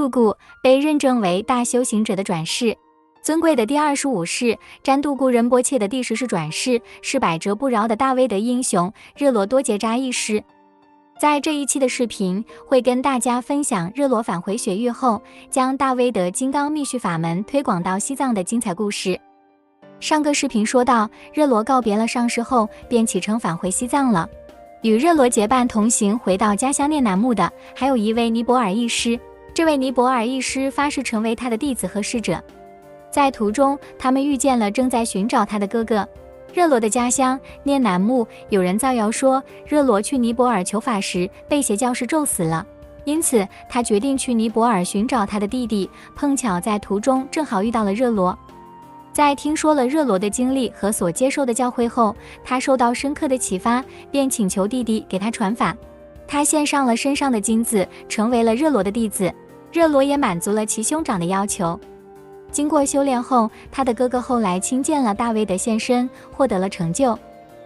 度固被认证为大修行者的转世。尊贵的第25世占度固仁波切的第10世转世是百折不挠的大威德英雄热罗多杰扎一师。在这一期的视频会跟大家分享热罗返回雪域后，将大威德金刚密续法门推广到西藏的精彩故事。上个视频说到，热罗告别了上师后，便启程返回西藏了。与热罗结伴同行回到家乡聂南木的，还有一位尼泊尔义师。这位尼泊尔义师发誓成为他的弟子和侍者。在途中，他们遇见了正在寻找他的哥哥。热罗的家乡聂南木，有人造谣说，热罗去尼泊尔求法时被邪教士咒死了，因此他决定去尼泊尔寻找他的弟弟。碰巧在途中正好遇到了热罗。在听说了热罗的经历和所接受的教诲后，他受到深刻的启发，便请求弟弟给他传法。他献上了身上的金子，成为了热罗的弟子。热罗也满足了其兄长的要求。经过修炼后，他的哥哥后来亲见了大威德现身，获得了成就。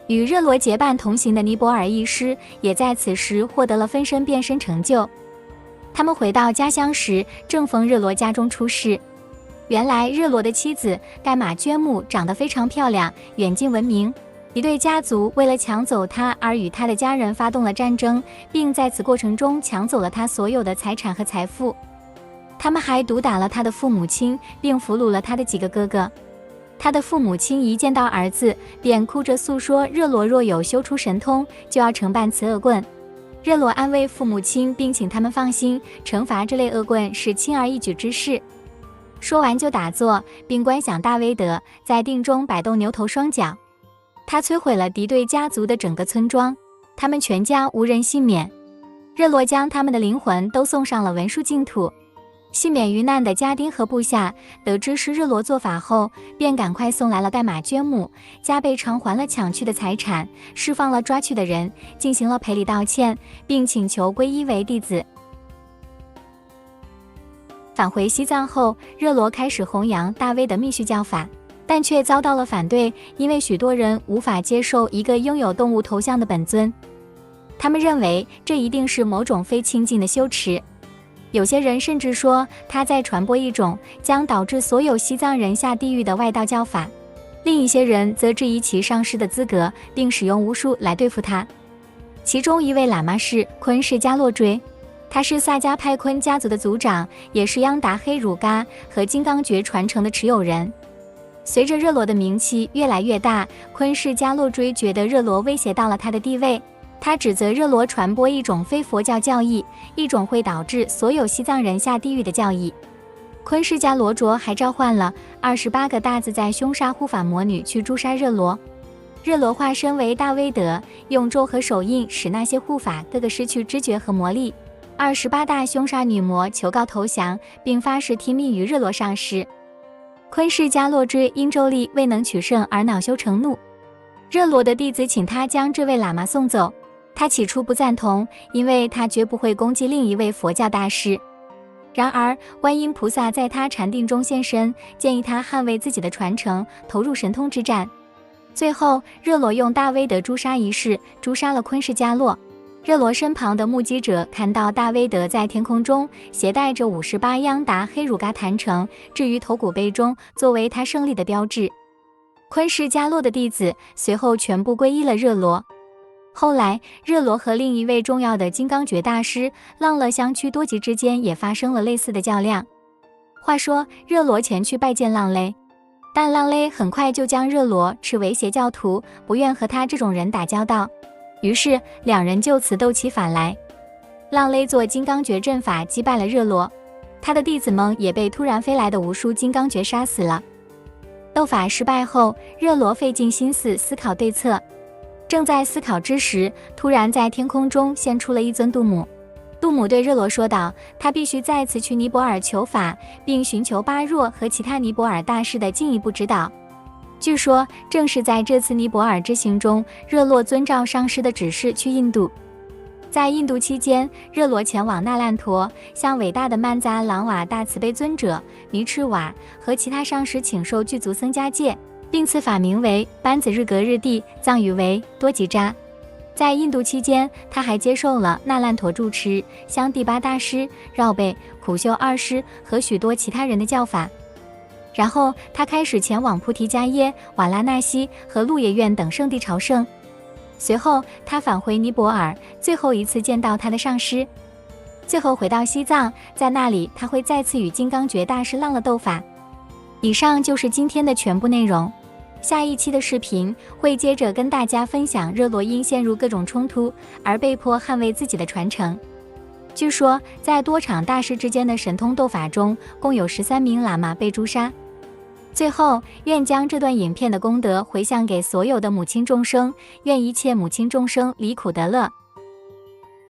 与热罗结伴同行的尼泊尔义师也在此时获得了分身变身成就。他们回到家乡时，正逢热罗家中出事。原来热罗的妻子盖玛娟木长得非常漂亮，远近闻名。一对家族为了抢走她而与他的家人发动了战争，并在此过程中抢走了他所有的财产和财富。他们还毒打了他的父母亲，并俘虏了他的几个哥哥。他的父母亲一见到儿子，便哭着诉说热罗若有修出神通，就要惩办此恶棍。热罗安慰父母亲，并请他们放心，惩罚这类恶棍是轻而易举之事。说完就打坐，并观想大威德在定中摆动牛头双脚。他摧毁了敌对家族的整个村庄，他们全家无人幸免。热罗将他们的灵魂都送上了文殊净土。幸免于难的家丁和部下得知是热罗做法后，便赶快送来了盖玛娟木，加倍偿还了抢去的财产，释放了抓去的人，进行了赔礼道歉，并请求皈依为弟子。返回西藏后，热罗开始弘扬大威德密续教法，但却遭到了反对，因为许多人无法接受一个拥有动物头像的本尊，他们认为这一定是某种非清净的修持。有些人甚至说他在传播一种将导致所有西藏人下地狱的外道教法。另一些人则质疑其上师的资格，并使用巫术来对付他。其中一位喇嘛是昆氏迦洛追，他是萨迦派昆家族的族长，也是央达黑乳嘎和金刚诀传承的持有人。随着热罗的名气越来越大，昆氏迦洛追觉得热罗威胁到了他的地位。他指责热罗传播一种非佛教教义，一种会导致所有西藏人下地狱的教义。昆氏迦罗卓还召唤了28个大自在凶杀护法魔女去诛杀热罗。热罗化身为大威德，用咒和手印使那些护法个个失去知觉和魔力。28大凶杀女魔求告投降，并发誓听命于热罗上师。昆氏迦洛追因咒力未能取胜而恼羞成怒，热罗的弟子请他将这位喇嘛送走。他起初不赞同，因为他绝不会攻击另一位佛教大师。然而观音菩萨在他禅定中现身，建议他捍卫自己的传承，投入神通之战。最后热罗用大威德诛杀仪式诛杀了昆氏迦洛。热罗身旁的目击者看到大威德在天空中携带着58央达黑乳嘎坛城置于头骨杯中，作为他胜利的标志。昆氏迦洛的弟子随后全部皈依了热罗。后来热罗和另一位重要的金刚诀大师浪勒香区多吉之间也发生了类似的较量。话说热罗前去拜见浪勒，但浪勒很快就将热罗斥为邪教徒，不愿和他这种人打交道，于是两人就此斗起反来。浪勒做金刚诀阵法击败了热罗，他的弟子们也被突然飞来的无数金刚诀杀死了。斗法失败后，热罗费尽心思思考对策。正在思考之时，突然在天空中现出了一尊度母。度母对热罗说道，他必须再次去尼泊尔求法，并寻求巴若和其他尼泊尔大师的进一步指导。据说正是在这次尼泊尔之行中，热罗遵照上师的指示去印度。在印度期间，热罗前往那烂陀，向伟大的曼扎朗瓦大慈悲尊者、尼赤瓦和其他上师请受具足僧伽戒，并赐法名为班子日格日地，藏语为多吉扎。在印度期间，他还接受了那烂陀住持、香第巴大师、绕贝、苦修二师和许多其他人的教法。然后他开始前往菩提迦耶、瓦拉纳西和鹿野苑等圣地朝圣。随后他返回尼泊尔，最后一次见到他的上师。最后回到西藏，在那里他会再次与金刚觉大师浪了斗法。以上就是今天的全部内容。下一期的视频会接着跟大家分享热罗因陷入各种冲突而被迫捍卫自己的传承。据说在多场大师之间的神通斗法中，共有13名喇嘛被诛杀。最后，愿将这段影片的功德回向给所有的母亲众生，愿一切母亲众生离苦得乐。